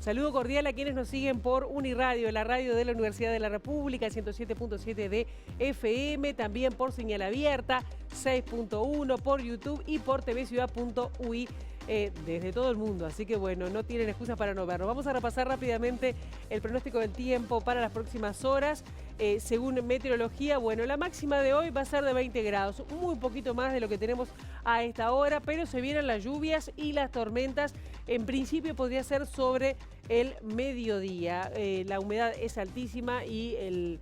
Saludo cordial a quienes nos siguen por Uniradio, la radio de la Universidad de la República, 107.7 de FM, también por señal abierta, 6.1 por YouTube y por tvciudad.ui. Desde todo el mundo, así que bueno, no tienen excusas para no verlo. Vamos a repasar rápidamente el pronóstico del tiempo para las próximas horas. Según meteorología, bueno, la máxima de hoy va a ser de 20 grados, muy poquito más de lo que tenemos a esta hora, pero se vienen las lluvias y las tormentas. En principio podría ser sobre el mediodía. La humedad es altísima y el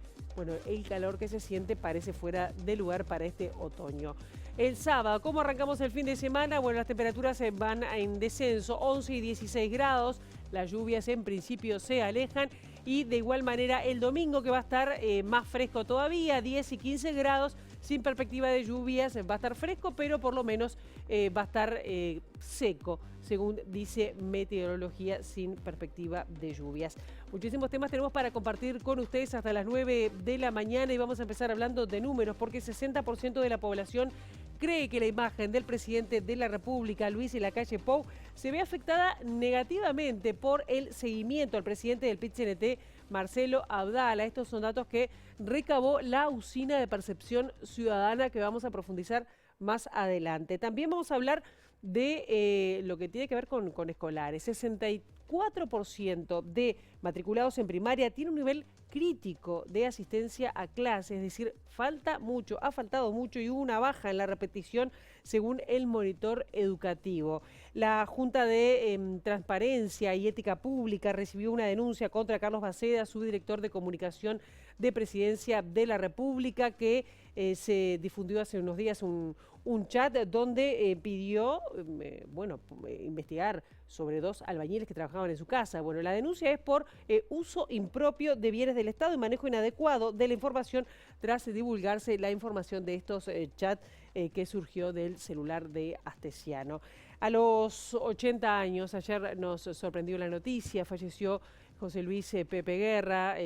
calor que se siente parece fuera de lugar para este otoño. El sábado, ¿cómo arrancamos el fin de semana? Bueno, las temperaturas van en descenso, 11 y 16 grados. Las lluvias en principio se alejan y de igual manera el domingo, que va a estar más fresco todavía, 10 y 15 grados, sin perspectiva de lluvias. Va a estar fresco, pero por lo menos va a estar seco, según dice meteorología, sin perspectiva de lluvias. Muchísimos temas tenemos para compartir con ustedes hasta las 9 de la mañana y vamos a empezar hablando de números, porque 60% de la población cree que la imagen del presidente de la República, Luis Lacalle Pou, se ve afectada negativamente por el seguimiento al presidente del PIT-CNT, Marcelo Abdala. Estos son datos que recabó la usina de percepción ciudadana, que vamos a profundizar más adelante. También vamos a hablar de lo que tiene que ver con escolares. 64% de matriculados en primaria tiene un nivel crítico de asistencia a clases, es decir, falta mucho, ha faltado mucho y hubo una baja en la repetición según el monitor educativo. La Junta de Transparencia y Ética Pública recibió una denuncia contra Carlos Baceda, subdirector de comunicación de Presidencia de la República, que se difundió hace unos días un chat donde pidió investigar sobre 2 albañiles que trabajaban en su casa. Bueno, la denuncia es por uso impropio de bienes del Estado y manejo inadecuado de la información tras divulgarse la información de estos chats que surgió del celular de Astesiano. A los 80 años, ayer nos sorprendió la noticia, falleció José Luis Pepe Guerra,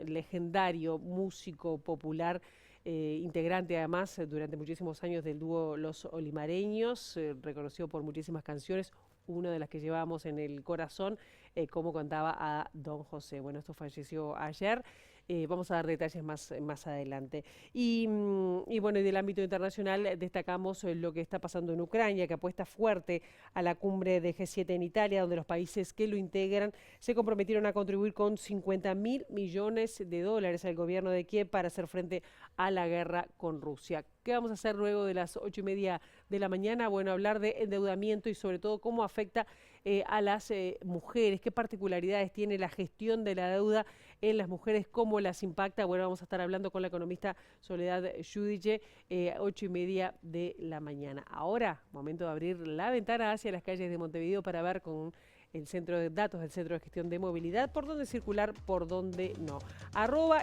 legendario músico popular, integrante además durante muchísimos años del dúo Los Olimareños, reconocido por muchísimas canciones, una de las que llevábamos en el corazón, como contaba a don José. Bueno, esto falleció ayer. Vamos a dar detalles más adelante. Y del ámbito internacional destacamos lo que está pasando en Ucrania, que apuesta fuerte a la cumbre de G7 en Italia, donde los países que lo integran se comprometieron a contribuir con 50.000 millones de dólares al gobierno de Kiev para hacer frente a la guerra con Rusia. ¿Qué vamos a hacer luego de las 8:30 de la mañana? Bueno, hablar de endeudamiento y sobre todo cómo afecta a las mujeres, qué particularidades tiene la gestión de la deuda en las mujeres, cómo las impacta. Bueno, vamos a estar hablando con la economista Soledad Yudiche, 8:30 de la mañana. Ahora, momento de abrir la ventana hacia las calles de Montevideo para ver con el centro de datos del Centro de Gestión de Movilidad por dónde circular, por dónde no.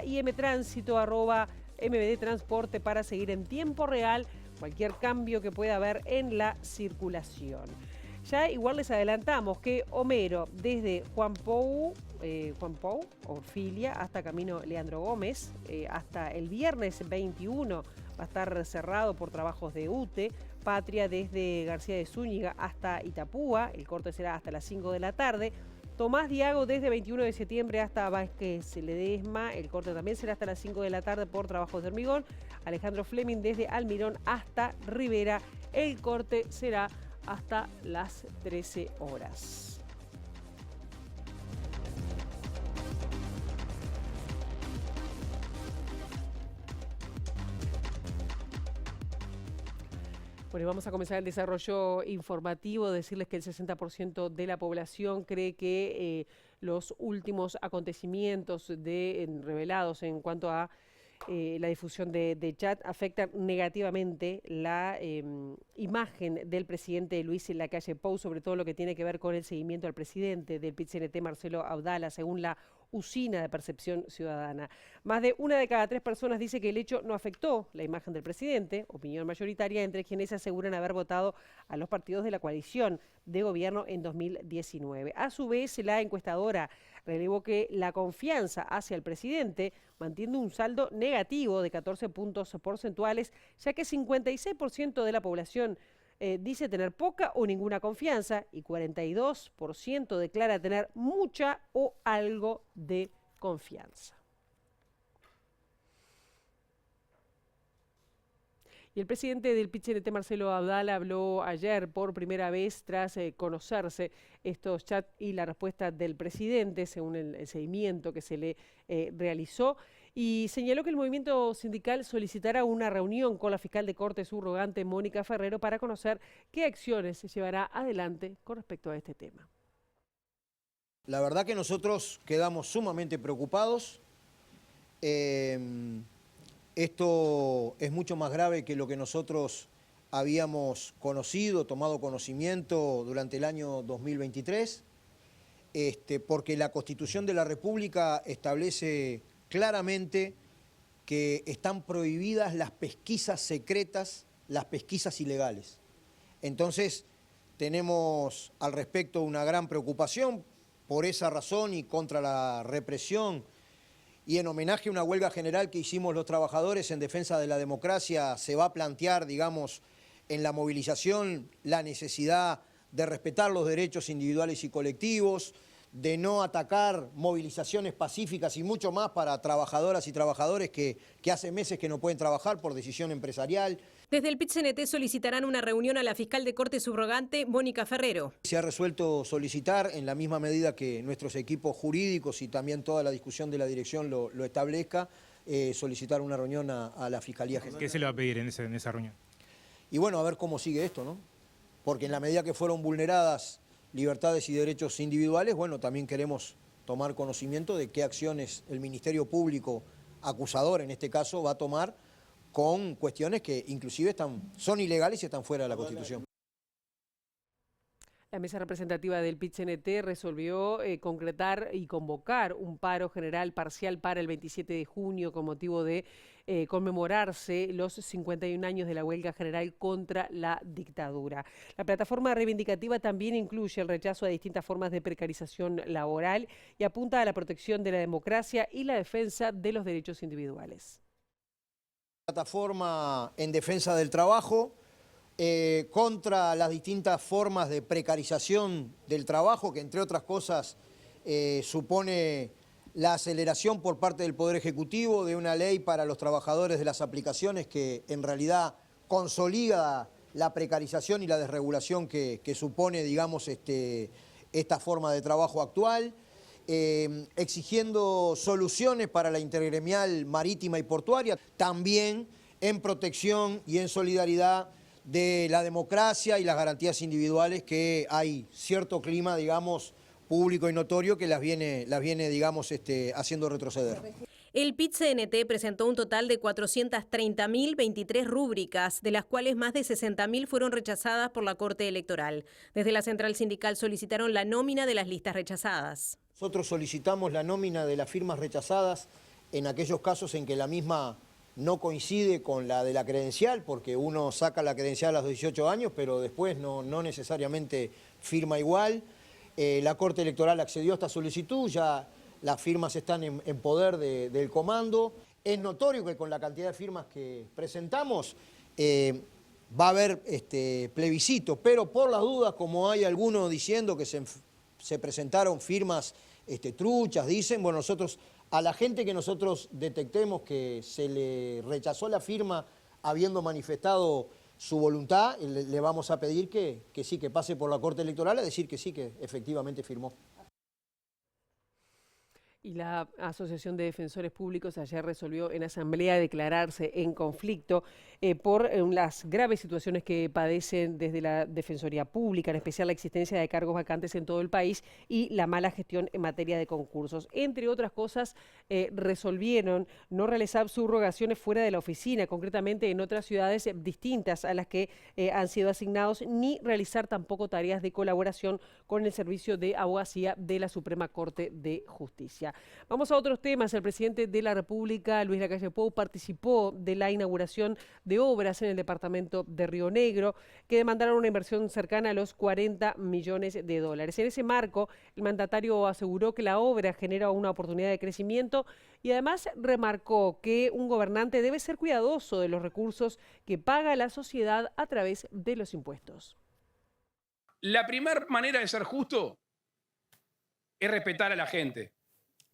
@IMTránsito, @MBD Transporte para seguir en tiempo real cualquier cambio que pueda haber en la circulación. Ya igual les adelantamos que Homero, desde Juan Pou, Orfilia, hasta Camino Leandro Gómez, hasta el viernes 21 va a estar cerrado por trabajos de UTE. Patria, desde García de Zúñiga hasta Itapúa, el corte será hasta las 5 de la tarde. Tomás Diago, desde 21 de septiembre hasta Vázquez Ledesma, el corte también será hasta las 5 de la tarde por trabajos de hormigón. Alejandro Fleming, desde Almirón hasta Rivera, el corte será hasta las 13 horas. Bueno, vamos a comenzar el desarrollo informativo, decirles que el 60% de la población cree que los últimos acontecimientos revelados en cuanto a la difusión de chat afectan negativamente la imagen del presidente Luis Lacalle Pou, sobre todo lo que tiene que ver con el seguimiento al presidente del PIT-CNT, Marcelo Abdala, según la usina de percepción ciudadana. Más de 1 de cada 3 personas dice que el hecho no afectó la imagen del presidente, opinión mayoritaria entre quienes aseguran haber votado a los partidos de la coalición de gobierno en 2019. A su vez, la encuestadora relevó que la confianza hacia el presidente mantiene un saldo negativo de 14 puntos porcentuales, ya que 56% de la población dice tener poca o ninguna confianza y 42% declara tener mucha o algo de confianza. Y el presidente del PIT-CNT, Marcelo Abdala, habló ayer por primera vez tras conocerse estos chats y la respuesta del presidente, según el seguimiento que se le realizó, y señaló que el movimiento sindical solicitará una reunión con la fiscal de corte subrogante, Mónica Ferrero, para conocer qué acciones se llevará adelante con respecto a este tema. La verdad que nosotros quedamos sumamente preocupados. Esto es mucho más grave que lo que nosotros habíamos conocido, tomado conocimiento durante el año 2023, porque la Constitución de la República establece claramente que están prohibidas las pesquisas secretas, las pesquisas ilegales. Entonces, tenemos al respecto una gran preocupación por esa razón y contra la represión. Y en homenaje a una huelga general que hicimos los trabajadores en defensa de la democracia, se va a plantear, digamos, en la movilización la necesidad de respetar los derechos individuales y colectivos, de no atacar movilizaciones pacíficas y mucho más para trabajadoras y trabajadores que hace meses que no pueden trabajar por decisión empresarial. Desde el PIT-CNT solicitarán una reunión a la fiscal de corte subrogante, Mónica Ferrero. Se ha resuelto solicitar, en la misma medida que nuestros equipos jurídicos y también toda la discusión de la dirección lo establezca, solicitar una reunión a la Fiscalía General. ¿Qué se le va a pedir en esa reunión? Y bueno, a ver cómo sigue esto, ¿no? Porque en la medida que fueron vulneradas libertades y derechos individuales, bueno, también queremos tomar conocimiento de qué acciones el Ministerio Público, acusador en este caso, va a tomar con cuestiones que inclusive son ilegales y están fuera de la Constitución. La mesa representativa del PIT-CNT resolvió concretar y convocar un paro general parcial para el 27 de junio con motivo de conmemorarse los 51 años de la huelga general contra la dictadura. La plataforma reivindicativa también incluye el rechazo a distintas formas de precarización laboral y apunta a la protección de la democracia y la defensa de los derechos individuales. Plataforma en defensa del trabajo, contra las distintas formas de precarización del trabajo, que entre otras cosas supone la aceleración por parte del Poder Ejecutivo de una ley para los trabajadores de las aplicaciones que en realidad consolida la precarización y la desregulación que supone, digamos, esta forma de trabajo actual. Exigiendo soluciones para la intergremial marítima y portuaria, también en protección y en solidaridad de la democracia y las garantías individuales, que hay cierto clima, digamos, público y notorio que las viene digamos, haciendo retroceder. El PIT-CNT presentó un total de 430.023 rúbricas, de las cuales más de 60.000 fueron rechazadas por la Corte Electoral. Desde la central sindical solicitaron la nómina de las listas rechazadas. Nosotros solicitamos la nómina de las firmas rechazadas en aquellos casos en que la misma no coincide con la de la credencial, porque uno saca la credencial a los 18 años, pero después no necesariamente firma igual. La Corte Electoral accedió a esta solicitud, ya las firmas están en poder del comando. Es notorio que con la cantidad de firmas que presentamos va a haber plebiscito, pero por las dudas, como hay algunos diciendo que se presentaron firmas truchas, dicen, bueno, nosotros, a la gente que nosotros detectemos que se le rechazó la firma habiendo manifestado su voluntad, le vamos a pedir que sí, que pase por la Corte Electoral a decir que sí, que efectivamente firmó. Y la Asociación de Defensores Públicos ayer resolvió en asamblea declararse en conflicto por las graves situaciones que padecen desde la Defensoría Pública, en especial la existencia de cargos vacantes en todo el país y la mala gestión en materia de concursos. Entre otras cosas, resolvieron no realizar subrogaciones fuera de la oficina, concretamente en otras ciudades distintas a las que han sido asignados, ni realizar tampoco tareas de colaboración con el Servicio de Abogacía de la Suprema Corte de Justicia. Vamos a otros temas. El presidente de la República, Luis Lacalle Pou, participó de la inauguración de obras en el departamento de Río Negro que demandaron una inversión cercana a los 40 millones de dólares. En ese marco, el mandatario aseguró que la obra genera una oportunidad de crecimiento y además remarcó que un gobernante debe ser cuidadoso de los recursos que paga la sociedad a través de los impuestos. La primera manera de ser justo es respetar a la gente.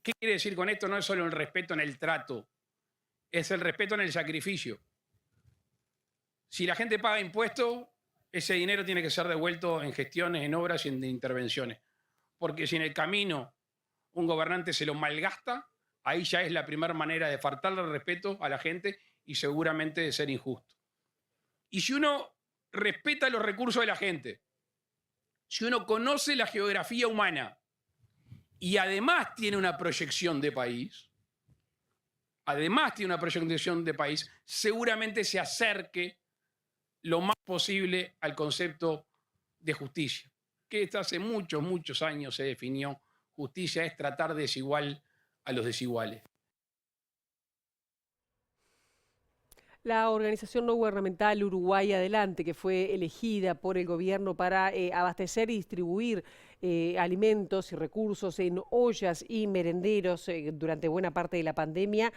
¿Qué quiere decir con esto? No es solo el respeto en el trato, es el respeto en el sacrificio. Si la gente paga impuestos, ese dinero tiene que ser devuelto en gestiones, en obras y en intervenciones. Porque si en el camino un gobernante se lo malgasta, ahí ya es la primera manera de faltarle respeto a la gente y seguramente de ser injusto. Y si uno respeta los recursos de la gente, si uno conoce la geografía humana y además tiene una proyección de país, seguramente se acerque lo más posible al concepto de justicia, que desde hace muchos, muchos años se definió. Justicia es tratar desigual a los desiguales. La organización no gubernamental Uruguay Adelante, que fue elegida por el gobierno para abastecer y distribuir alimentos y recursos en ollas y merenderos durante buena parte de la pandemia,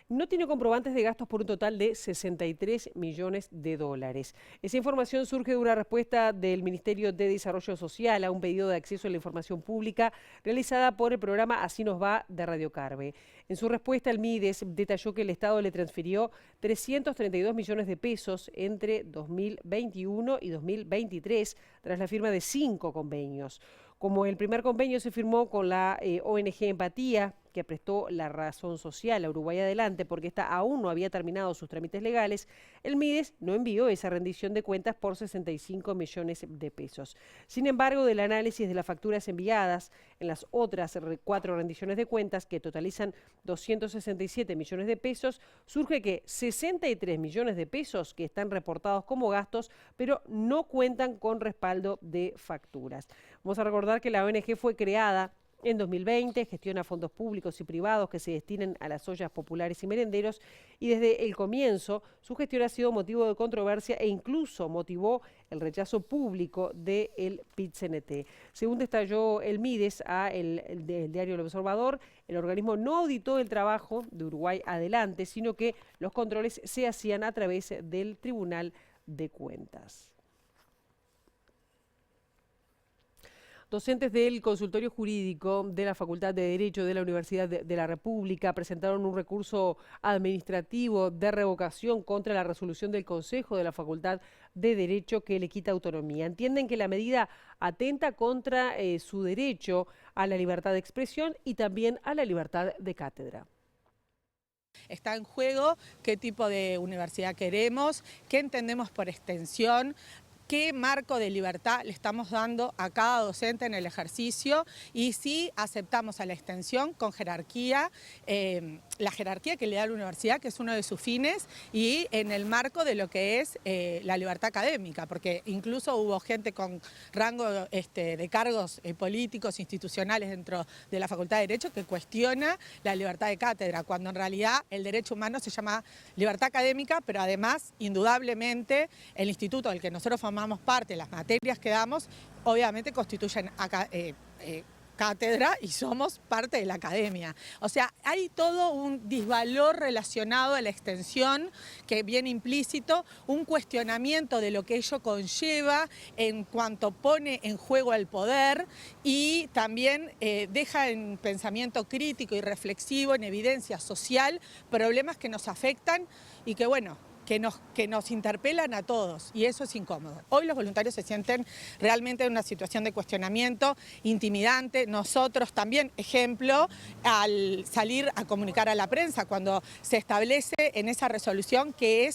no tiene comprobantes de gastos por un total de 63 millones de dólares. Esa información surge de una respuesta del Ministerio de Desarrollo Social a un pedido de acceso a la información pública realizada por el programa Así nos va de Radio Carve. En su respuesta, el MIDES detalló que el Estado le transfirió 332 millones de pesos entre 2021 y 2023 tras la firma de 5 convenios. Como el primer convenio se firmó con la ONG Empatía, que prestó la razón social a Uruguay Adelante porque esta aún no había terminado sus trámites legales, el MIDES no envió esa rendición de cuentas por 65 millones de pesos. Sin embargo, del análisis de las facturas enviadas en las otras 4 rendiciones de cuentas, que totalizan 267 millones de pesos, surge que 63 millones de pesos que están reportados como gastos, pero no cuentan con respaldo de facturas. Vamos a recordar que la ONG fue creada en 2020, gestiona fondos públicos y privados que se destinen a las ollas populares y merenderos, y desde el comienzo su gestión ha sido motivo de controversia e incluso motivó el rechazo público del PIT-CNT. Según detalló el MIDES el diario El Observador, el organismo no auditó el trabajo de Uruguay Adelante, sino que los controles se hacían a través del Tribunal de Cuentas. Docentes del Consultorio Jurídico de la Facultad de Derecho de la Universidad de la República presentaron un recurso administrativo de revocación contra la resolución del Consejo de la Facultad de Derecho que le quita autonomía. Entienden que la medida atenta contra su derecho a la libertad de expresión y también a la libertad de cátedra. Está en juego qué tipo de universidad queremos, qué entendemos por extensión, qué marco de libertad le estamos dando a cada docente en el ejercicio y si aceptamos a la extensión con jerarquía, la jerarquía que le da la universidad, que es uno de sus fines, y en el marco de lo que es la libertad académica, porque incluso hubo gente con rango de cargos políticos, institucionales dentro de la Facultad de Derecho que cuestiona la libertad de cátedra, cuando en realidad el derecho humano se llama libertad académica, pero además, indudablemente, el instituto del que nosotros formamos parte, las materias que damos, obviamente constituyen cátedra y somos parte de la academia. O sea, hay todo un disvalor relacionado a la extensión que viene implícito, un cuestionamiento de lo que ello conlleva en cuanto pone en juego el poder y también deja en pensamiento crítico y reflexivo, en evidencia social, problemas que nos afectan y que, bueno, que nos interpelan a todos, y eso es incómodo. Hoy los voluntarios se sienten realmente en una situación de cuestionamiento intimidante. Nosotros también, ejemplo, al salir a comunicar a la prensa, cuando se establece en esa resolución que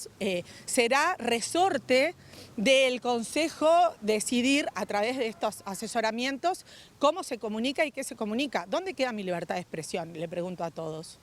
será resorte del Consejo decidir a través de estos asesoramientos cómo se comunica y qué se comunica. ¿Dónde queda mi libertad de expresión? Le pregunto a todos.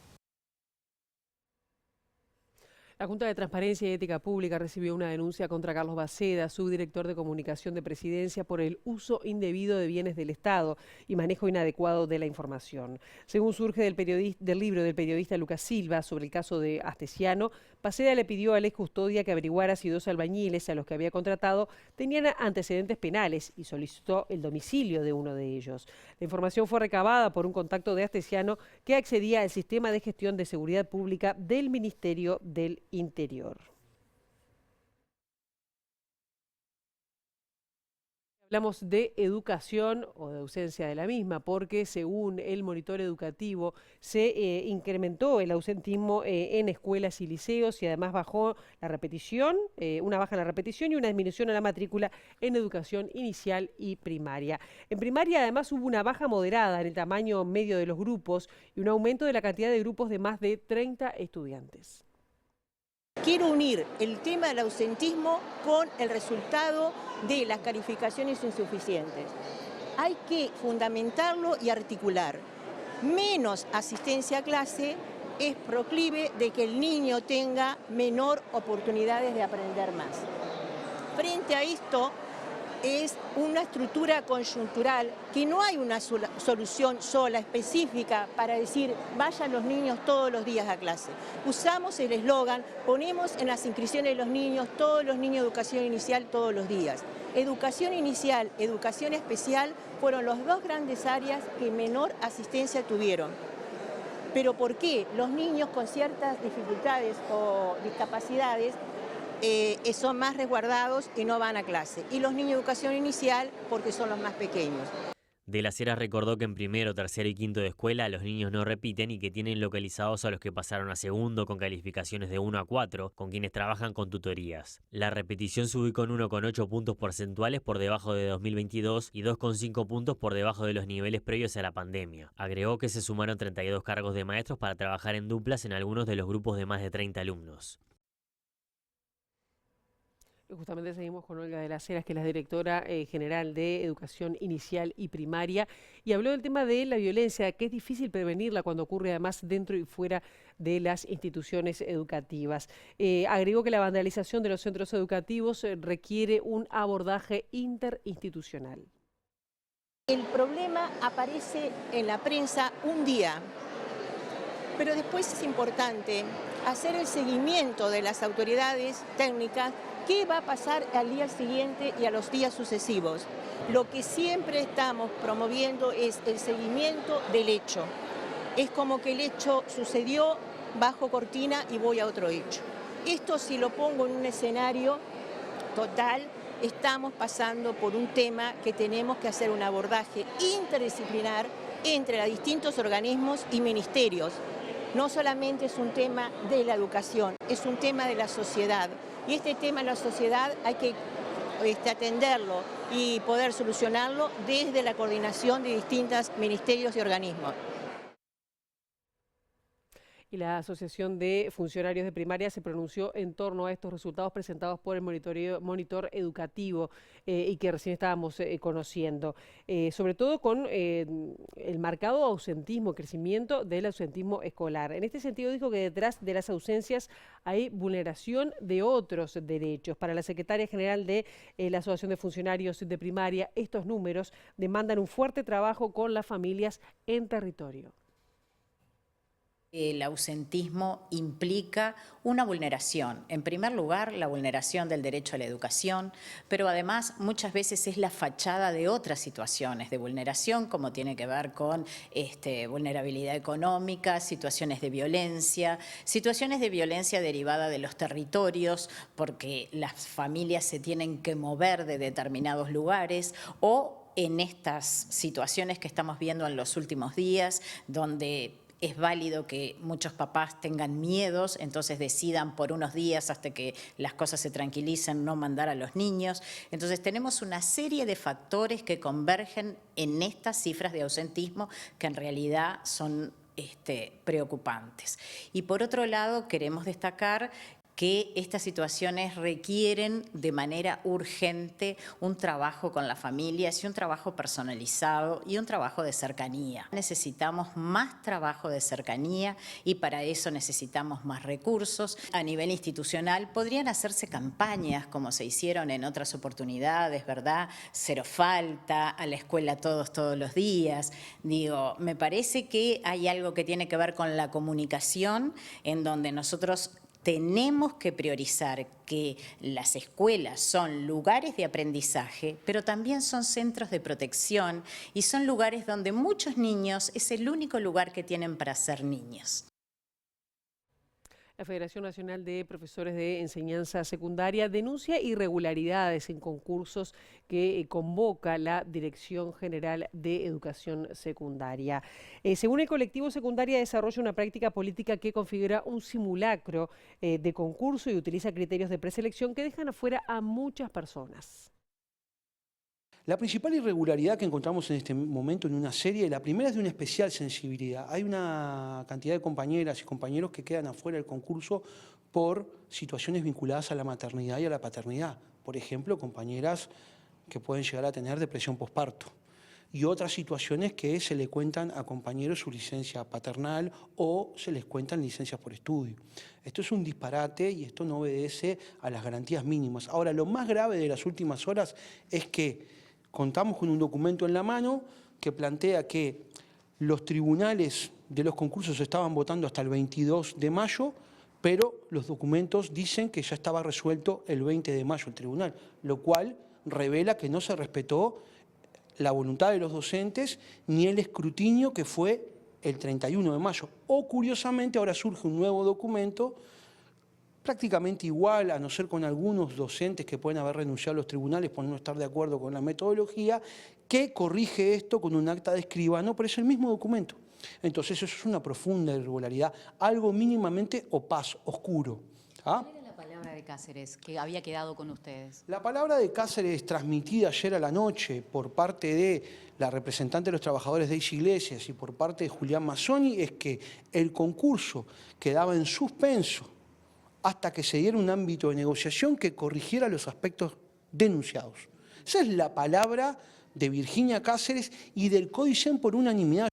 La Junta de Transparencia y Ética Pública recibió una denuncia contra Carlos Baceda, subdirector de Comunicación de Presidencia, por el uso indebido de bienes del Estado y manejo inadecuado de la información. Según surge del libro del periodista Lucas Silva sobre el caso de Astesiano, Baceda le pidió al ex custodia que averiguara si 2 albañiles a los que había contratado tenían antecedentes penales y solicitó el domicilio de uno de ellos. La información fue recabada por un contacto de Astesiano que accedía al sistema de gestión de seguridad pública del Ministerio del Interior. Hablamos de educación o de ausencia de la misma, porque según el monitor educativo se incrementó el ausentismo en escuelas y liceos y además bajó la repetición, una baja en la repetición y una disminución en la matrícula en educación inicial y primaria. En primaria además hubo una baja moderada en el tamaño medio de los grupos y un aumento de la cantidad de grupos de más de 30 estudiantes. Quiero unir el tema del ausentismo con el resultado de las calificaciones insuficientes. Hay que fundamentarlo y articular. Menos asistencia a clase es proclive de que el niño tenga menor oportunidades de aprender más. Frente a esto, es una estructura coyuntural que no hay una solución sola, específica, para decir vayan los niños todos los días a clase. Usamos el eslogan, ponemos en las inscripciones de los niños, todos los niños de educación inicial todos los días. Educación inicial, educación especial fueron las 2 grandes áreas que menor asistencia tuvieron. ¿Pero por qué? Los niños con ciertas dificultades o discapacidades son más resguardados y no van a clase. Y los niños de educación inicial porque son los más pequeños. De las Heras recordó que en primero, tercero y quinto de escuela los niños no repiten y que tienen localizados a los que pasaron a segundo con calificaciones de 1 a 4, con quienes trabajan con tutorías. La repetición se ubicó en 1,8 puntos porcentuales por debajo de 2022 y 2,5 puntos por debajo de los niveles previos a la pandemia. Agregó que se sumaron 32 cargos de maestros para trabajar en duplas en algunos de los grupos de más de 30 alumnos. Justamente seguimos con Olga de las Heras, que es la directora general de Educación Inicial y Primaria, y habló del tema de la violencia, que es difícil prevenirla cuando ocurre además dentro y fuera de las instituciones educativas. Agregó que la vandalización de los centros educativos requiere un abordaje interinstitucional. El problema aparece en la prensa un día, pero después es importante hacer el seguimiento de las autoridades técnicas. ¿Qué va a pasar al día siguiente y a los días sucesivos? Lo que siempre estamos promoviendo es el seguimiento del hecho. Es como que el hecho sucedió, bajo cortina y voy a otro hecho. Esto, si lo pongo en un escenario total, estamos pasando por un tema que tenemos que hacer un abordaje interdisciplinar entre los distintos organismos y ministerios. No solamente es un tema de la educación, es un tema de la sociedad. Y este tema de la sociedad hay que atenderlo y poder solucionarlo desde la coordinación de distintos ministerios y organismos. Y la Asociación de Funcionarios de Primaria se pronunció en torno a estos resultados presentados por el monitor educativo y que recién estábamos conociendo, sobre todo con el marcado ausentismo, crecimiento del ausentismo escolar. En este sentido dijo que detrás de las ausencias hay vulneración de otros derechos. Para la secretaria general de la Asociación de Funcionarios de Primaria, estos números demandan un fuerte trabajo con las familias en territorio. El ausentismo implica una vulneración. En primer lugar, la vulneración del derecho a la educación, pero además muchas veces es la fachada de otras situaciones de vulneración, como tiene que ver con vulnerabilidad económica, situaciones de violencia derivada de los territorios, porque las familias se tienen que mover de determinados lugares, o en estas situaciones que estamos viendo en los últimos días, donde es válido que muchos papás tengan miedos, entonces decidan por unos días hasta que las cosas se tranquilicen no mandar a los niños. Entonces tenemos una serie de factores que convergen en estas cifras de ausentismo que en realidad son preocupantes. Y por otro lado queremos destacar que estas situaciones requieren de manera urgente un trabajo con las familias y un trabajo personalizado y un trabajo de cercanía. Necesitamos más trabajo de cercanía y para eso necesitamos más recursos. A nivel institucional podrían hacerse campañas como se hicieron en otras oportunidades, ¿verdad? Cero falta, a la escuela todos los días. Digo, me parece que hay algo que tiene que ver con la comunicación en donde nosotros tenemos que priorizar que las escuelas son lugares de aprendizaje, pero también son centros de protección y son lugares donde muchos niños es el único lugar que tienen para ser niños. La Federación Nacional de Profesores de Enseñanza Secundaria denuncia irregularidades en concursos que convoca la Dirección General de Educación Secundaria. Según el colectivo, Secundaria desarrolla una práctica política que configura un simulacro de concurso y utiliza criterios de preselección que dejan afuera a muchas personas. La principal irregularidad que encontramos en este momento en una serie, la primera es de una especial sensibilidad. Hay una cantidad de compañeras y compañeros que quedan afuera del concurso por situaciones vinculadas a la maternidad y a la paternidad. Por ejemplo, compañeras que pueden llegar a tener depresión posparto. Y otras situaciones que se le cuentan a compañeros su licencia paternal o se les cuentan licencias por estudio. Esto es un disparate y esto no obedece a las garantías mínimas. Ahora, lo más grave de las últimas horas es que contamos con un documento en la mano que plantea que los tribunales de los concursos estaban votando hasta el 22 de mayo, pero los documentos dicen que ya estaba resuelto el 20 de mayo el tribunal, lo cual revela que no se respetó la voluntad de los docentes ni el escrutinio que fue el 31 de mayo. O curiosamente ahora surge un nuevo documento prácticamente igual, a no ser con algunos docentes que pueden haber renunciado a los tribunales por no estar de acuerdo con la metodología, que corrige esto con un acta de escribano, pero es el mismo documento. Entonces eso es una profunda irregularidad, algo mínimamente opaco, oscuro. ¿Cuál era la palabra de Cáceres que había quedado con ustedes? La palabra de Cáceres transmitida ayer a la noche por parte de la representante de los trabajadores de Daisy Iglesias y por parte de Julián Mazzoni es que el concurso quedaba en suspenso hasta que se diera un ámbito de negociación que corrigiera los aspectos denunciados. Esa es la palabra de Virginia Cáceres y del Códicen por unanimidad.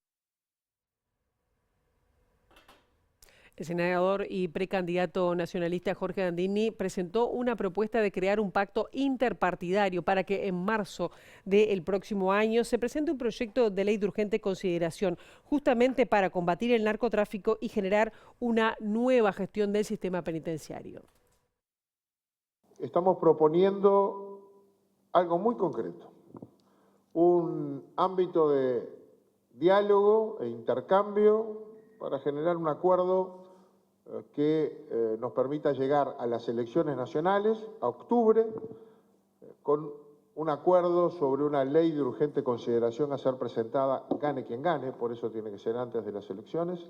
El senador y precandidato nacionalista Jorge Gandini presentó una propuesta de crear un pacto interpartidario para que en marzo del próximo año se presente un proyecto de ley de urgente consideración, justamente para combatir el narcotráfico y generar una nueva gestión del sistema penitenciario. Estamos proponiendo algo muy concreto, un ámbito de diálogo e intercambio para generar un acuerdo que nos permita llegar a las elecciones nacionales, a octubre, con un acuerdo sobre una ley de urgente consideración a ser presentada, gane quien gane, por eso tiene que ser antes de las elecciones,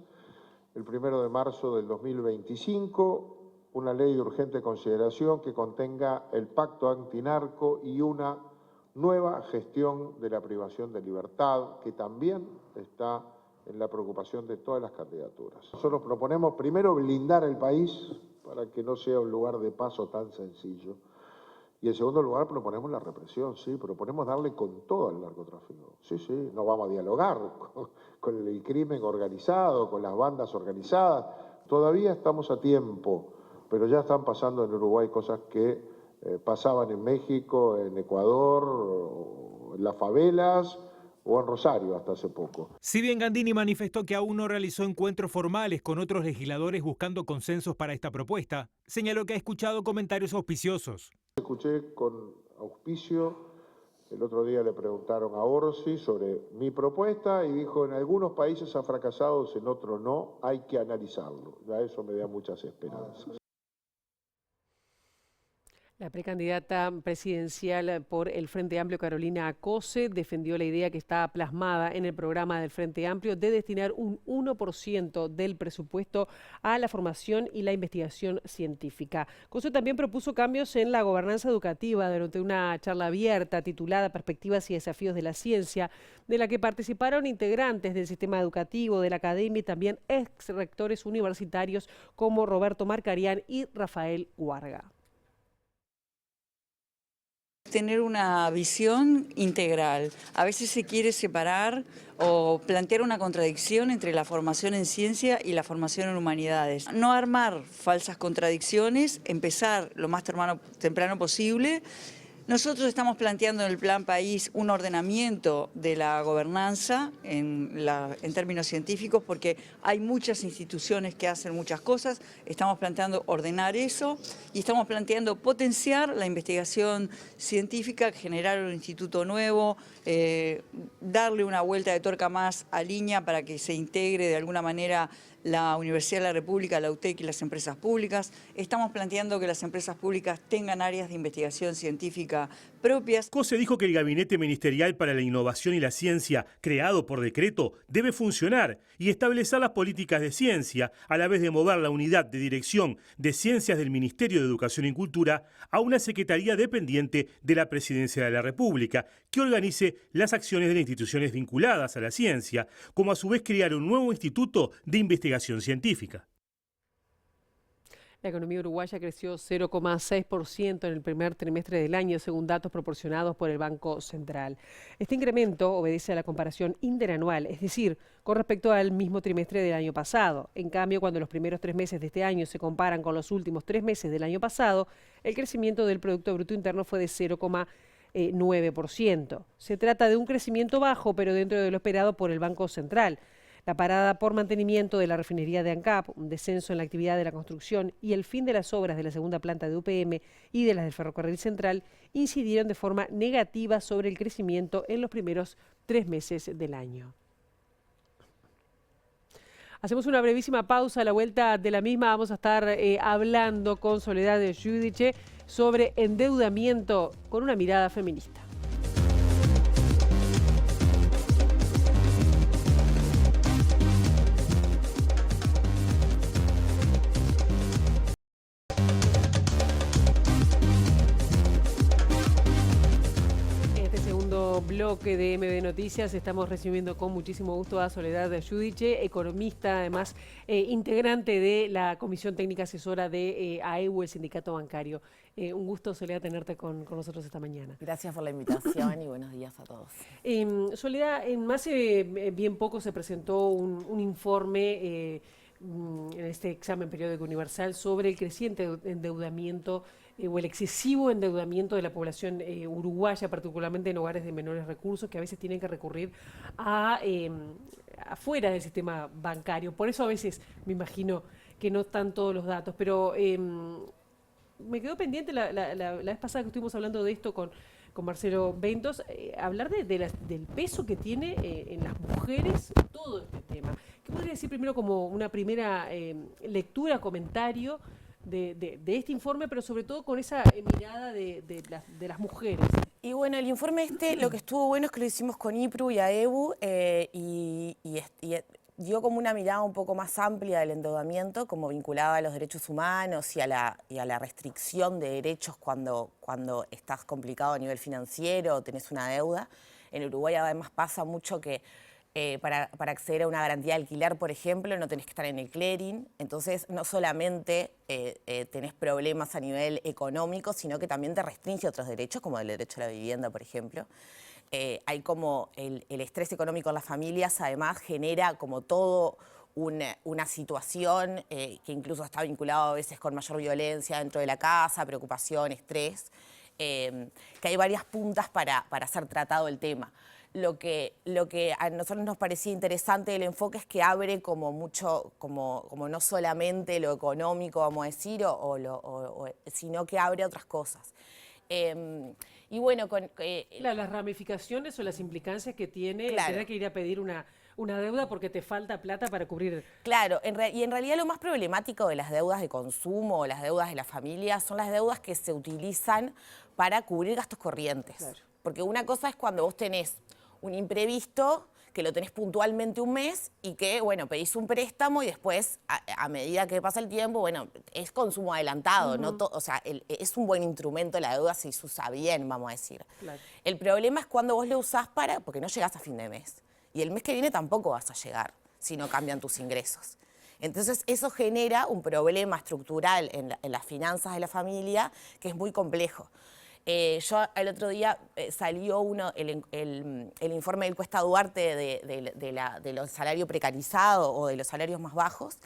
el 1 de marzo del 2025, una ley de urgente consideración que contenga el pacto antinarco y una nueva gestión de la privación de libertad, que también está en la preocupación de todas las candidaturas. Nosotros proponemos primero blindar el país para que no sea un lugar de paso tan sencillo. Y en segundo lugar proponemos la represión, sí, proponemos darle con todo al narcotráfico. Sí, no vamos a dialogar con el crimen organizado, con las bandas organizadas. Todavía estamos a tiempo, pero ya están pasando en Uruguay cosas que pasaban en México, en Ecuador, en las favelas, o en Rosario hasta hace poco. Si bien Gandini manifestó que aún no realizó encuentros formales con otros legisladores buscando consensos para esta propuesta, señaló que ha escuchado comentarios auspiciosos. Escuché con auspicio, el otro día le preguntaron a Orsi sobre mi propuesta y dijo, en algunos países ha fracasado, en otros no, hay que analizarlo. Ya eso me da muchas esperanzas. La precandidata presidencial por el Frente Amplio, Carolina Acose, defendió la idea que está plasmada en el programa del Frente Amplio de destinar un 1% del presupuesto a la formación y la investigación científica. Acose también propuso cambios en la gobernanza educativa durante una charla abierta titulada Perspectivas y desafíos de la ciencia, de la que participaron integrantes del sistema educativo, de la academia y también ex rectores universitarios como Roberto Marcarián y Rafael Guarga. Tener una visión integral. A veces se quiere separar o plantear una contradicción entre la formación en ciencia y la formación en humanidades. No armar falsas contradicciones, empezar lo más temprano posible. Nosotros estamos planteando en el Plan País un ordenamiento de la gobernanza en términos científicos, porque hay muchas instituciones que hacen muchas cosas. Estamos planteando ordenar eso y estamos planteando potenciar la investigación científica, generar un instituto nuevo, darle una vuelta de tuerca más a Línea para que se integre de alguna manera la Universidad de la República, la UTEC y las empresas públicas. Estamos planteando que las empresas públicas tengan áreas de investigación científica propias. Acose dijo que el Gabinete Ministerial para la Innovación y la Ciencia, creado por decreto, debe funcionar y establecer las políticas de ciencia, a la vez de mover la unidad de dirección de ciencias del Ministerio de Educación y Cultura a una secretaría dependiente de la Presidencia de la República, que organice las acciones de las instituciones vinculadas a la ciencia, como a su vez crear un nuevo instituto de investigación científica. La economía uruguaya creció 0,6% en el primer trimestre del año, según datos proporcionados por el Banco Central. Este incremento obedece a la comparación interanual, es decir, con respecto al mismo trimestre del año pasado. En cambio, cuando los primeros 3 meses de este año se comparan con los últimos 3 meses del año pasado, el crecimiento del Producto Bruto Interno fue de 0,9%. Se trata de un crecimiento bajo, pero dentro de lo esperado por el Banco Central. La parada por mantenimiento de la refinería de ANCAP, un descenso en la actividad de la construcción y el fin de las obras de la segunda planta de UPM y de las del Ferrocarril Central incidieron de forma negativa sobre el crecimiento en los primeros 3 meses del año. Hacemos una brevísima pausa. A la vuelta de la misma vamos a estar hablando con Soledad Giudice sobre endeudamiento con una mirada feminista. Bloque de MB Noticias estamos recibiendo con muchísimo gusto a Soledad Giudice, economista, además integrante de la Comisión Técnica Asesora de AEU, el Sindicato Bancario. Un gusto, Soledad, tenerte con nosotros esta mañana. Gracias por la invitación y buenos días a todos. Soledad, hace bien poco se presentó un informe en este examen periódico universal sobre el creciente endeudamiento o el excesivo endeudamiento de la población uruguaya, particularmente en hogares de menores recursos, que a veces tienen que recurrir afuera del sistema bancario. Por eso a veces me imagino que no están todos los datos, pero me quedó pendiente la vez pasada que estuvimos hablando de esto con Marcelo Bentos, hablar del peso que tiene en las mujeres todo este tema. ¿Qué podría decir primero como una primera lectura, comentario de este informe, pero sobre todo con esa mirada de las mujeres? Y bueno, el informe lo que estuvo bueno es que lo hicimos con IPRU y AEU y dio como una mirada un poco más amplia del endeudamiento, como vinculada a los derechos humanos y a la restricción de derechos cuando estás complicado a nivel financiero o tenés una deuda. En Uruguay además pasa mucho que para acceder a una garantía de alquiler, por ejemplo, no tenés que estar en el clearing. Entonces, no solamente tenés problemas a nivel económico, sino que también te restringe otros derechos, como el derecho a la vivienda, por ejemplo. Hay como el estrés económico en las familias, además, genera como todo una situación que incluso está vinculado a veces con mayor violencia dentro de la casa, preocupación, estrés, que hay varias puntas para ser tratado el tema. Lo que a nosotros nos parecía interesante del enfoque es que abre como mucho, como no solamente lo económico, vamos a decir, sino que abre otras cosas. Y bueno, las ramificaciones o las implicancias que tiene claro, tener que ir a pedir una Una deuda porque te falta plata para cubrir. Claro, y en realidad lo más problemático de las deudas de consumo o las deudas de la familia son las deudas que se utilizan para cubrir gastos corrientes. Claro. Porque una cosa es cuando vos tenés un imprevisto que lo tenés puntualmente un mes y que, bueno, pedís un préstamo y después, a medida que pasa el tiempo, bueno, es consumo adelantado, ¿no? O sea, es un buen instrumento la deuda si se usa bien, vamos a decir. Claro. El problema es cuando vos lo usás porque no llegás a fin de mes. Y el mes que viene tampoco vas a llegar si no cambian tus ingresos. Entonces, eso genera un problema estructural en las finanzas de la familia que es muy complejo. Yo el otro día salió el informe del Cuesta Duarte de los salarios precarizados o de los salarios más bajos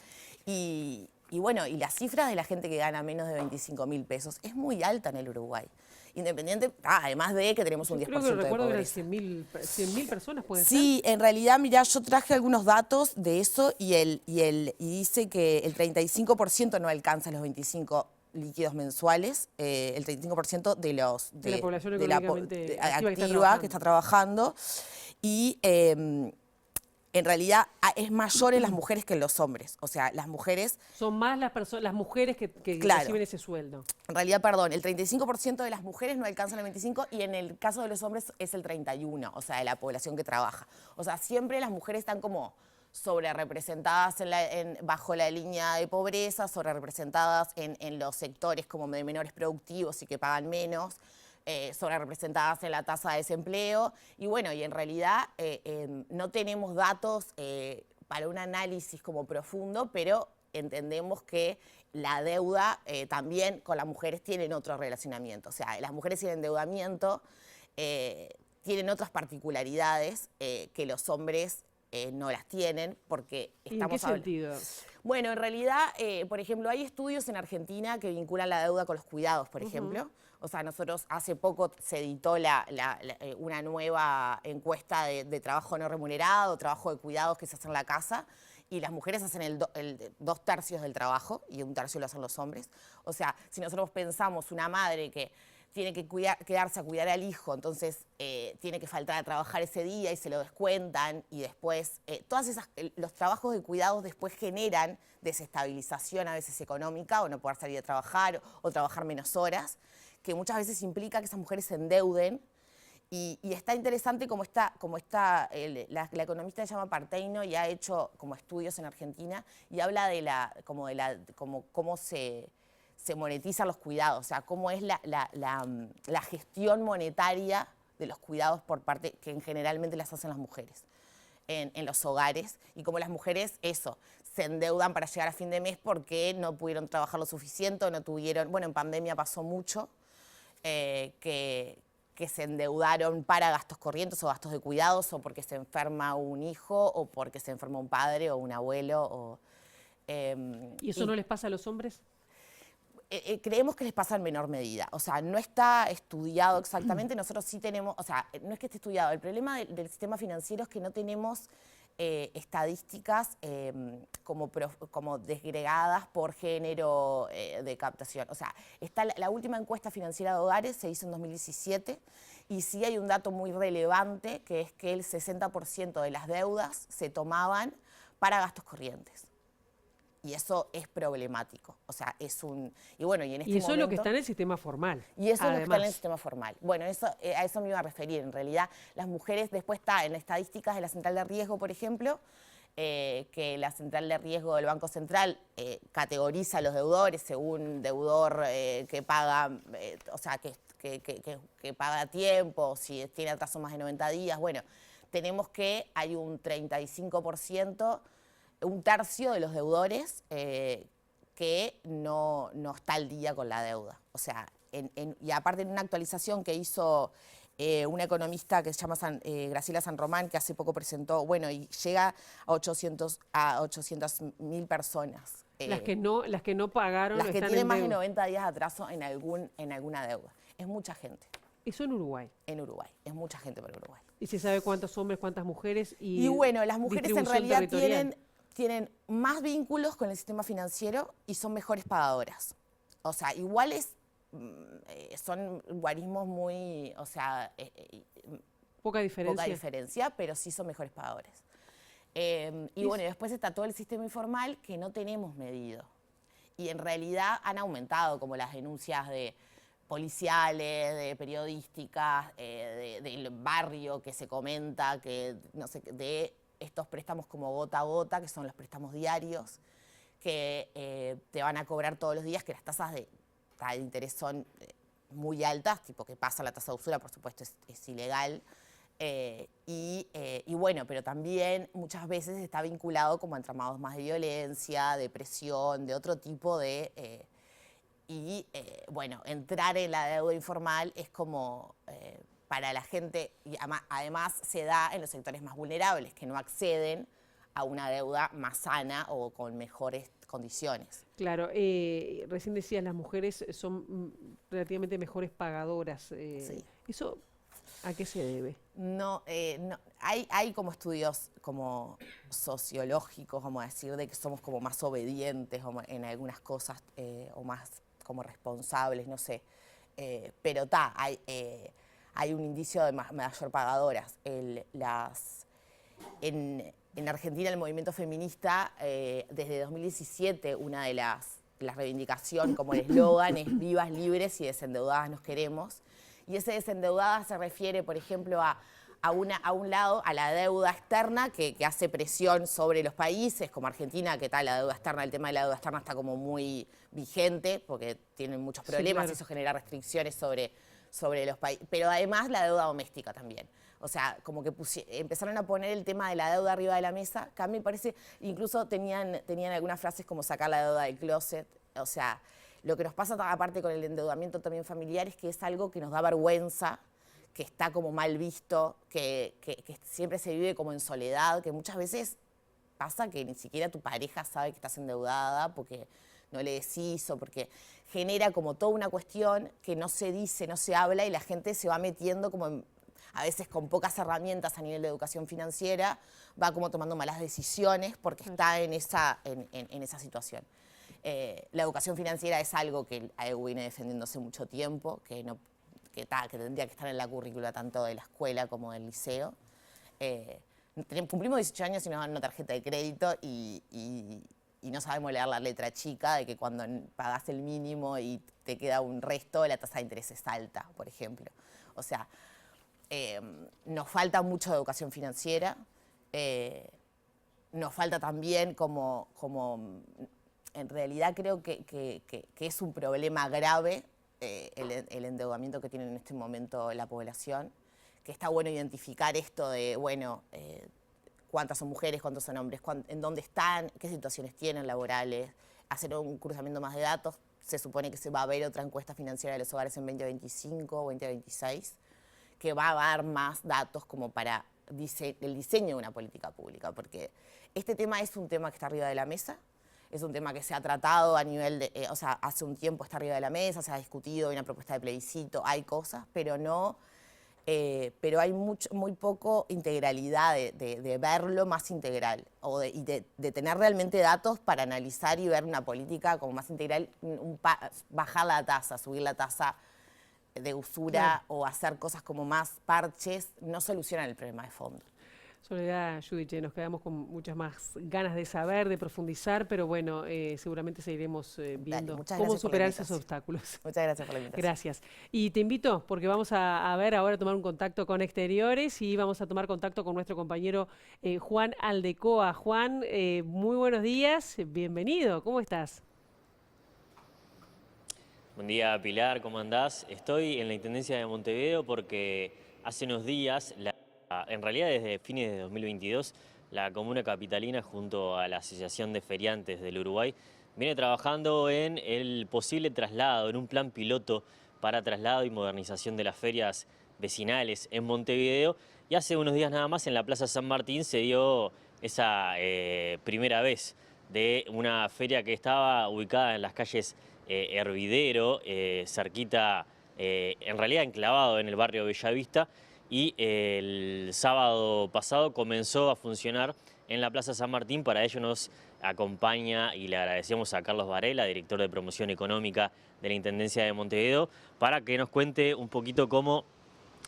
y bueno, y las cifras de la gente que gana menos de 25.000 pesos es muy alta en el Uruguay. Independiente, además de que tenemos un 10% de pobreza. Creo que recuerdo que eran 100.000 personas, ¿puede ser? Sí, en realidad, mirá, yo traje algunos datos de eso y dice que el 35% no alcanza los 25 líquidos mensuales, el 35% de la población económicamente activa que está trabajando y en realidad es mayor en las mujeres que en los hombres. O sea, las mujeres... Son más las mujeres que claro, reciben ese sueldo. En realidad, perdón, el 35% de las mujeres no alcanzan el 25% y en el caso de los hombres es el 31%, o sea, de la población que trabaja. O sea, siempre las mujeres están como sobre representadas bajo la línea de pobreza, sobre representadas en los sectores como de menores productivos y que pagan menos, sobre representadas en la tasa de desempleo. Y bueno, y en realidad no tenemos datos para un análisis como profundo, pero entendemos que la deuda también con las mujeres tienen otro relacionamiento. O sea, las mujeres sin endeudamiento tienen otras particularidades que los hombres no las tienen porque estamos... ¿En qué sentido? Bueno, en realidad, por ejemplo, hay estudios en Argentina que vinculan la deuda con los cuidados, por ejemplo. O sea, nosotros hace poco se editó una nueva encuesta de trabajo no remunerado, trabajo de cuidados que se hace en la casa, y las mujeres hacen 2/3 del trabajo y 1/3 lo hacen los hombres. O sea, si nosotros pensamos una madre que tiene que quedarse a cuidar al hijo, entonces tiene que faltar a trabajar ese día y se lo descuentan y después, los trabajos de cuidados después generan desestabilización a veces económica o no poder salir a trabajar o trabajar menos horas, que muchas veces implica que esas mujeres se endeuden y está interesante como la economista se llama Parteino y ha hecho como estudios en Argentina y habla de cómo se monetizan los cuidados, o sea, cómo es la gestión monetaria de los cuidados por parte que generalmente las hacen las mujeres en los hogares y cómo las mujeres, se endeudan para llegar a fin de mes porque no pudieron trabajar lo suficiente, no tuvieron, bueno, en pandemia pasó mucho, que se endeudaron para gastos corrientes o gastos de cuidados o porque se enferma un hijo o porque se enferma un padre o un abuelo. ¿Y eso no les pasa a los hombres? Creemos que les pasa en menor medida. O sea, no está estudiado exactamente. Nosotros sí tenemos, o sea, no es que esté estudiado. El problema del sistema financiero es que no tenemos estadísticas como desgregadas por género de captación. O sea, está la última encuesta financiera de hogares se hizo en 2017 y sí hay un dato muy relevante que es que el 60% de las deudas se tomaban para gastos corrientes. Y eso es problemático. O sea, es un... Y bueno, y en este momento... Y eso momento, es lo que está en el sistema formal. Y eso es lo que está en el sistema formal. Bueno, a eso me iba a referir. En realidad, las mujeres, después está en estadísticas de la Central de Riesgo, por ejemplo, que la Central de Riesgo del Banco Central categoriza a los deudores según deudor que paga, o sea, que paga a tiempo, si tiene atraso más de 90 días. Bueno, tenemos que hay un 35%, 1/3 de los deudores que no está al día con la deuda. O sea, y aparte en una actualización que hizo una economista que se llama Graciela San Román, que hace poco presentó, bueno, y llega a 800.000 personas. Las que no pagaron. Las que tienen más de 90 días de atraso en alguna deuda. Es mucha gente. ¿Eso en Uruguay? En Uruguay, es mucha gente para Uruguay. ¿Y se sabe cuántos hombres, cuántas mujeres? Y bueno, las mujeres en realidad tienen más vínculos con el sistema financiero y son mejores pagadoras. O sea, iguales son guarismos muy, o sea... poca diferencia. Poca diferencia, pero sí son mejores pagadoras. Y bueno, después está todo el sistema informal que no tenemos medido. Y en realidad han aumentado como las denuncias de policiales, de periodísticas, del barrio que se comenta, que no sé, de estos préstamos como gota a gota, que son los préstamos diarios, que te van a cobrar todos los días, que las tasas de interés son muy altas, tipo que pasa la tasa de usura, por supuesto es ilegal. Y bueno, pero también muchas veces está vinculado como a entramados más de violencia, de presión, de otro tipo de... bueno, entrar en la deuda informal es como para la gente, y además se da en los sectores más vulnerables, que no acceden a una deuda más sana o con mejores condiciones. Claro, recién decías, las mujeres son relativamente mejores pagadoras. Sí. ¿Eso a qué se debe? No, hay como estudios como sociológicos, vamos a decir, de que somos como más obedientes en algunas cosas o más como responsables, no sé. Pero hay un indicio de mayor pagadoras. En Argentina el movimiento feminista, desde 2017, una de las reivindicaciones, como el eslogan, es vivas, libres y desendeudadas nos queremos. Y ese desendeudada se refiere, por ejemplo, a un lado, a la deuda externa que hace presión sobre los países, como Argentina, que tal, la deuda externa, el tema de la deuda externa está como muy vigente, porque tienen muchos problemas, sí, claro. Eso genera restricciones sobre los países, pero además la deuda doméstica también. O sea, como que empezaron a poner el tema de la deuda arriba de la mesa, que a mí me parece, incluso tenían algunas frases como sacar la deuda del closet, o sea, lo que nos pasa aparte con el endeudamiento también familiar es que es algo que nos da vergüenza, que está como mal visto, que siempre se vive como en soledad, que muchas veces pasa que ni siquiera tu pareja sabe que estás endeudada porque no le decís o porque genera como toda una cuestión que no se dice, no se habla y la gente se va metiendo como a veces con pocas herramientas a nivel de educación financiera, va como tomando malas decisiones porque está en esa situación. La educación financiera es algo que el AEU viene defendiendo hace mucho tiempo, que tendría que estar en la currícula tanto de la escuela como del liceo. Cumplimos 18 años y nos dan una tarjeta de crédito y no sabemos leer la letra chica de que cuando pagás el mínimo y te queda un resto, la tasa de interés es alta, por ejemplo. O sea, nos falta mucho de educación financiera, nos falta también como en realidad creo que es un problema grave el endeudamiento que tiene en este momento la población, que está bueno identificar esto de, bueno, cuántas son mujeres, cuántos son hombres, en dónde están, qué situaciones tienen laborales, hacer un cruzamiento más de datos. Se supone que se va a ver otra encuesta financiera de los hogares en 2025 o 2026, que va a dar más datos como para el diseño de una política pública, porque este tema es un tema que está arriba de la mesa, es un tema que se ha tratado a nivel de, o sea, hace un tiempo está arriba de la mesa, se ha discutido, hay una propuesta de plebiscito, hay cosas, pero no, pero hay muy poco integralidad de verlo más integral y de tener realmente datos para analizar y ver una política como más integral, bajar la tasa, subir la tasa de usura, claro, o hacer cosas como más parches, no solucionan el problema de fondo. Soledad Yudiche, nos quedamos con muchas más ganas de saber, de profundizar, pero bueno, seguramente seguiremos viendo cómo superar esos obstáculos. Muchas gracias por la invitación. Gracias. Y te invito, porque vamos a ver ahora, tomar un contacto con Exteriores y vamos a tomar contacto con nuestro compañero Juan Aldecoa. Juan, muy buenos días, bienvenido, ¿cómo estás? Buen día, Pilar, ¿cómo andás? Estoy en la Intendencia de Montevideo porque hace unos días, en realidad desde fines de 2022, la Comuna Capitalina junto a la Asociación de Feriantes del Uruguay viene trabajando en el posible traslado, en un plan piloto para traslado y modernización de las ferias vecinales en Montevideo. Y hace unos días nada más en la Plaza San Martín se dio esa primera vez de una feria que estaba ubicada en las calles Hervidero, cerquita, en realidad enclavado en el barrio Bellavista, y el sábado pasado comenzó a funcionar en la Plaza San Martín. Para ello nos acompaña y le agradecemos a Carlos Varela, director de Promoción Económica de la Intendencia de Montevideo, para que nos cuente un poquito cómo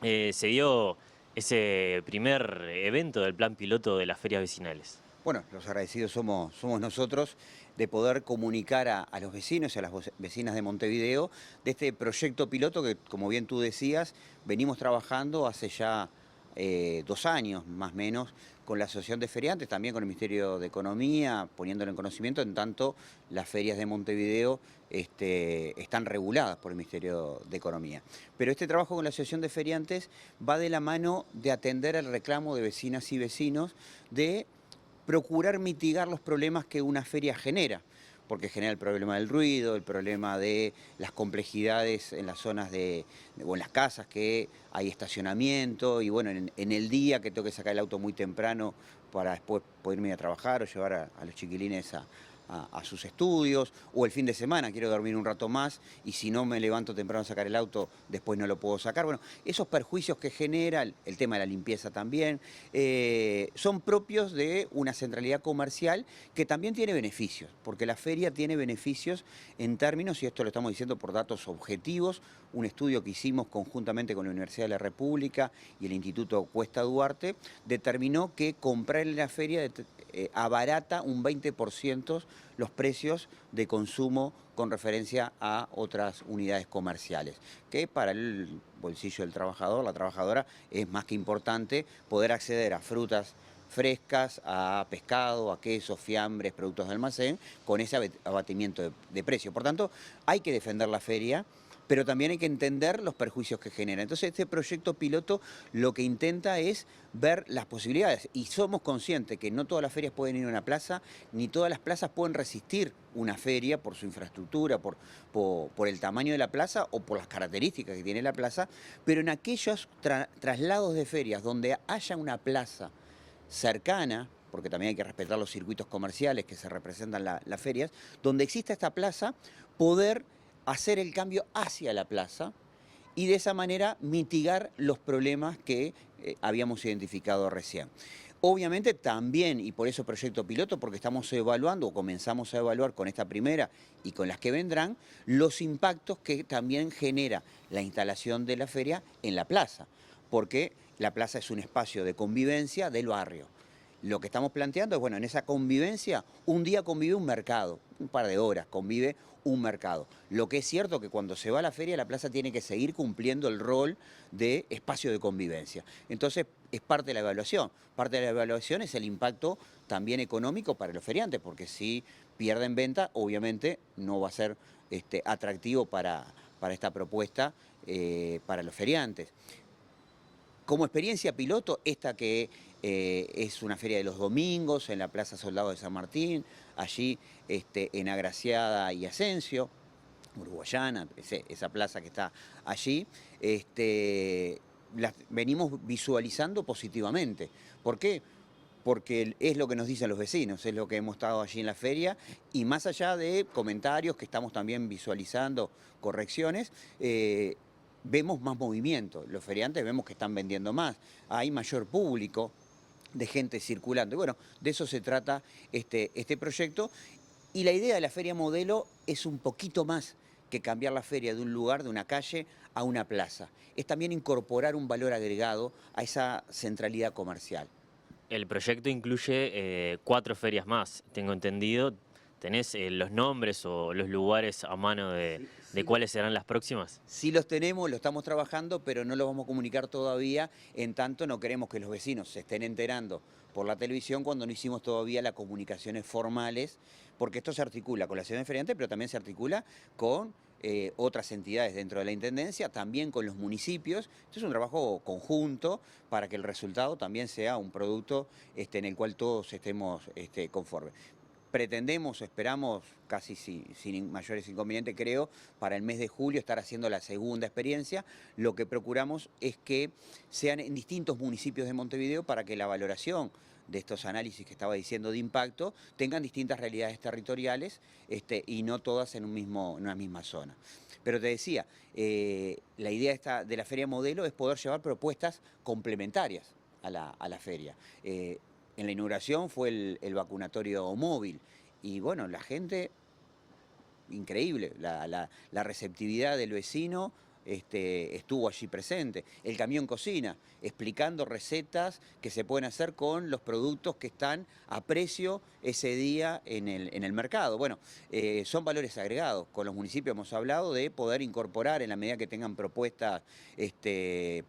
se dio ese primer evento del plan piloto de las ferias vecinales? Bueno, los agradecidos somos nosotros de poder comunicar a los vecinos y a las vecinas de Montevideo de este proyecto piloto que, como bien tú decías, venimos trabajando hace ya 2 años más o menos con la Asociación de Feriantes, también con el Ministerio de Economía, poniéndolo en conocimiento, en tanto las ferias de Montevideo están reguladas por el Ministerio de Economía. Pero este trabajo con la Asociación de Feriantes va de la mano de atender el reclamo de vecinas y vecinos de procurar mitigar los problemas que una feria genera, porque genera el problema del ruido, el problema de las complejidades en las zonas o en las casas, que hay estacionamiento, y bueno, en el día que tengo que sacar el auto muy temprano para después poderme ir a trabajar o llevar a los chiquilines a sus estudios, o el fin de semana quiero dormir un rato más y si no me levanto temprano a sacar el auto, después no lo puedo sacar. Bueno, esos perjuicios que genera, el tema de la limpieza también, son propios de una centralidad comercial que también tiene beneficios, porque la feria tiene beneficios en términos, y esto lo estamos diciendo por datos objetivos, un estudio que hicimos conjuntamente con la Universidad de la República y el Instituto Cuesta Duarte, determinó que comprar en la feria abarata un 20% los precios de consumo con referencia a otras unidades comerciales, que para el bolsillo del trabajador, la trabajadora, es más que importante poder acceder a frutas frescas, a pescado, a quesos, fiambres, productos de almacén, con ese abatimiento de precio. Por tanto, hay que defender la feria, pero también hay que entender los perjuicios que genera. Entonces, este proyecto piloto lo que intenta es ver las posibilidades, y somos conscientes que no todas las ferias pueden ir a una plaza, ni todas las plazas pueden resistir una feria por su infraestructura, por el tamaño de la plaza o por las características que tiene la plaza, pero en aquellos traslados de ferias donde haya una plaza cercana, porque también hay que respetar los circuitos comerciales que se representan las ferias, donde exista esta plaza, poder hacer el cambio hacia la plaza y de esa manera mitigar los problemas que habíamos identificado recién. Obviamente también, y por eso proyecto piloto, porque estamos evaluando o comenzamos a evaluar con esta primera y con las que vendrán, los impactos que también genera la instalación de la feria en la plaza, porque la plaza es un espacio de convivencia del barrio. Lo que estamos planteando es, bueno, en esa convivencia, un día convive un mercado, un par de horas convive un mercado. Lo que es cierto que cuando se va a la feria, la plaza tiene que seguir cumpliendo el rol de espacio de convivencia. Entonces, es parte de la evaluación. Parte de la evaluación es el impacto también económico para los feriantes, porque si pierden venta, obviamente no va a ser atractivo para esta propuesta para los feriantes. Como experiencia piloto, esta que es una feria de los domingos en la Plaza Soldado de San Martín, allí en Agraciada y Asensio, Uruguayana, esa plaza que está allí, las venimos visualizando positivamente. ¿Por qué? Porque es lo que nos dicen los vecinos, es lo que hemos estado allí en la feria, y más allá de comentarios que estamos también visualizando, correcciones, vemos más movimiento. Los feriantes vemos que están vendiendo más, hay mayor público de gente circulando. Y bueno, de eso se trata este proyecto. Y la idea de la feria modelo es un poquito más que cambiar la feria de un lugar, de una calle, a una plaza. Es también incorporar un valor agregado a esa centralidad comercial. El proyecto incluye 4 ferias más, tengo entendido. ¿Tenés los nombres o los lugares a mano de cuáles serán las próximas? Sí los tenemos, lo estamos trabajando, pero no lo vamos a comunicar todavía, en tanto no queremos que los vecinos se estén enterando por la televisión cuando no hicimos todavía las comunicaciones formales, porque esto se articula con la Asociación de Feriantes, pero también se articula con otras entidades dentro de la Intendencia, también con los municipios. Esto es un trabajo conjunto para que el resultado también sea un producto en el cual todos estemos conformes. Pretendemos, esperamos, casi sin mayores inconvenientes creo, para el mes de julio estar haciendo la segunda experiencia. Lo que procuramos es que sean en distintos municipios de Montevideo para que la valoración de estos análisis que estaba diciendo de impacto tengan distintas realidades territoriales y no todas en una misma zona. Pero te decía, la idea de la Feria Modelo es poder llevar propuestas complementarias a la feria. En la inauguración fue el vacunatorio móvil y bueno, la gente, increíble, la receptividad del vecino estuvo allí presente. El camión cocina, explicando recetas que se pueden hacer con los productos que están a precio ese día en el mercado. Bueno, son valores agregados. Con los municipios hemos hablado de poder incorporar en la medida que tengan propuestas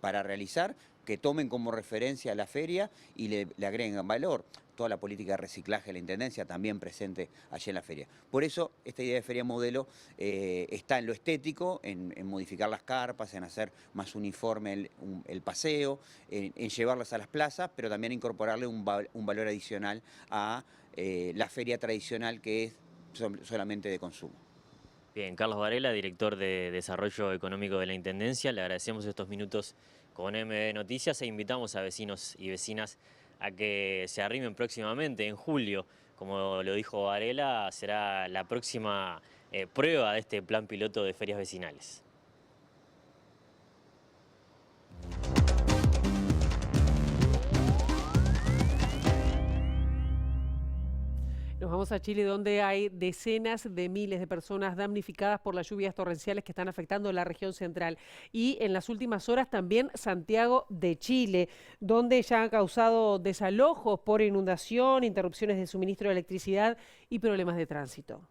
para realizar, que tomen como referencia la feria y le agreguen valor. Toda la política de reciclaje de la Intendencia también presente allí en la feria. Por eso, esta idea de feria modelo está en lo estético, en modificar las carpas, en hacer más uniforme el paseo, en llevarlas a las plazas, pero también incorporarle un valor adicional a la feria tradicional, que es solamente de consumo. Bien, Carlos Varela, director de Desarrollo Económico de la Intendencia, le agradecemos estos minutos con MD Noticias e invitamos a vecinos y vecinas a que se arrimen próximamente, en julio. Como lo dijo Varela, será la próxima prueba de este plan piloto de ferias vecinales. Nos vamos a Chile, donde hay decenas de miles de personas damnificadas por las lluvias torrenciales que están afectando la región central. Y en las últimas horas también Santiago de Chile, donde ya han causado desalojos por inundación, interrupciones de suministro de electricidad y problemas de tránsito.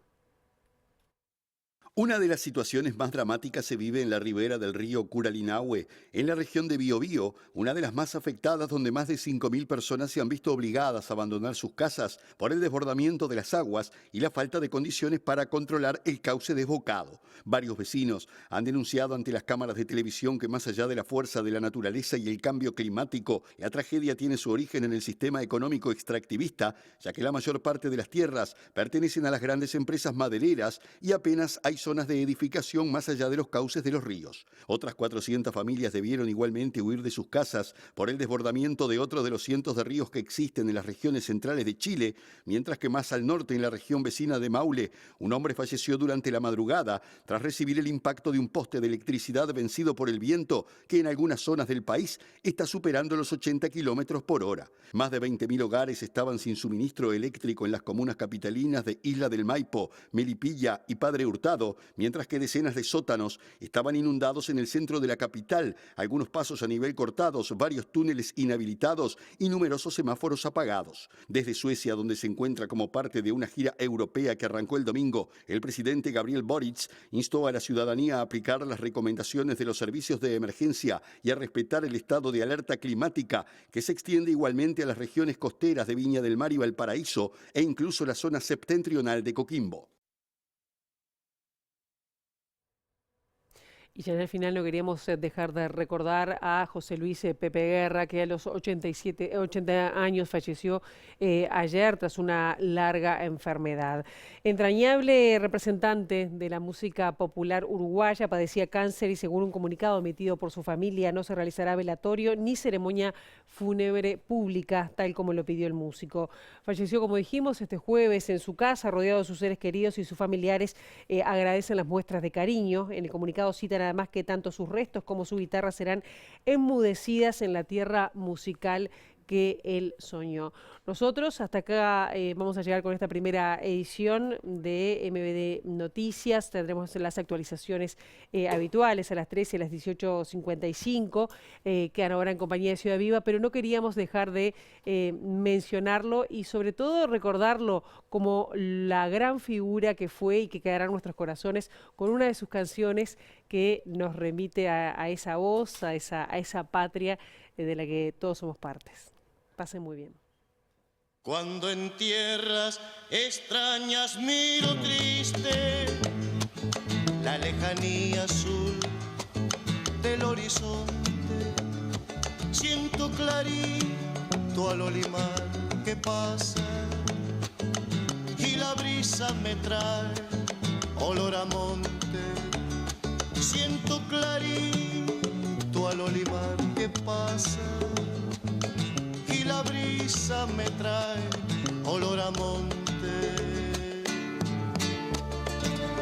Una de las situaciones más dramáticas se vive en la ribera del río Curalinahue, en la región de Biobío, una de las más afectadas, donde más de 5.000 personas se han visto obligadas a abandonar sus casas por el desbordamiento de las aguas y la falta de condiciones para controlar el cauce desbocado. Varios vecinos han denunciado ante las cámaras de televisión que, más allá de la fuerza de la naturaleza y el cambio climático, la tragedia tiene su origen en el sistema económico extractivista, ya que la mayor parte de las tierras pertenecen a las grandes empresas madereras y apenas hay zonas de edificación más allá de los cauces de los ríos. Otras 400 familias debieron igualmente huir de sus casas por el desbordamiento de otro de los cientos de ríos que existen en las regiones centrales de Chile, mientras que más al norte, en la región vecina de Maule, un hombre falleció durante la madrugada tras recibir el impacto de un poste de electricidad vencido por el viento, que en algunas zonas del país está superando los 80 kilómetros por hora. Más de 20.000 hogares estaban sin suministro eléctrico en las comunas capitalinas de Isla del Maipo, Melipilla y Padre Hurtado, mientras que decenas de sótanos estaban inundados en el centro de la capital, algunos pasos a nivel cortados, varios túneles inhabilitados y numerosos semáforos apagados. Desde Suecia, donde se encuentra como parte de una gira europea que arrancó el domingo, el presidente Gabriel Boric instó a la ciudadanía a aplicar las recomendaciones de los servicios de emergencia y a respetar el estado de alerta climática, que se extiende igualmente a las regiones costeras de Viña del Mar y Valparaíso e incluso la zona septentrional de Coquimbo. Y ya en el final no queríamos dejar de recordar a José Luis Pepe Guerra, que a los 80 años falleció ayer tras una larga enfermedad. Entrañable representante de la música popular uruguaya, padecía cáncer y, según un comunicado emitido por su familia, no se realizará velatorio ni ceremonia fúnebre pública, tal como lo pidió el músico. Falleció, como dijimos, este jueves en su casa, rodeado de sus seres queridos, y sus familiares agradecen las muestras de cariño. En el comunicado citan además que tanto sus restos como su guitarra serán enmudecidas en la tierra musical que él soñó. Nosotros hasta acá vamos a llegar con esta primera edición de MBD Noticias. Tendremos las actualizaciones habituales a las 13 y a las 18:55. Quedan ahora en compañía de Ciudad Viva, pero no queríamos dejar de mencionarlo y sobre todo recordarlo como la gran figura que fue y que quedará en nuestros corazones con una de sus canciones que nos remite a esa voz, a esa patria de la que todos somos partes. Pasen muy bien. Cuando en tierras extrañas miro triste la lejanía azul del horizonte, siento clarito al olimar que pasa y la brisa me trae olor a monte. Siento clarito al olimar que pasa y la brisa me trae olor a monte. Si la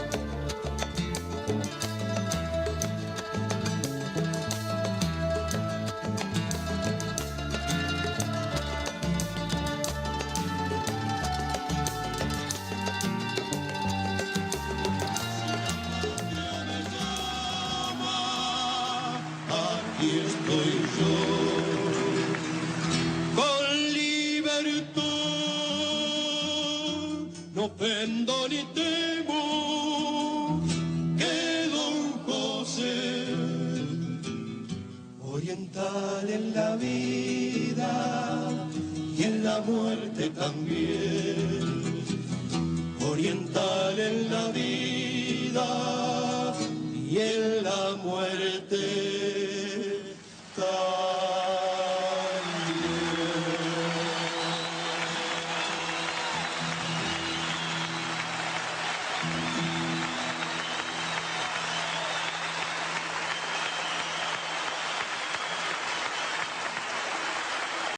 patria me llama, ofendo ni temo que don José, oriental en la vida y en la muerte también, oriental en la vida y en la muerte también.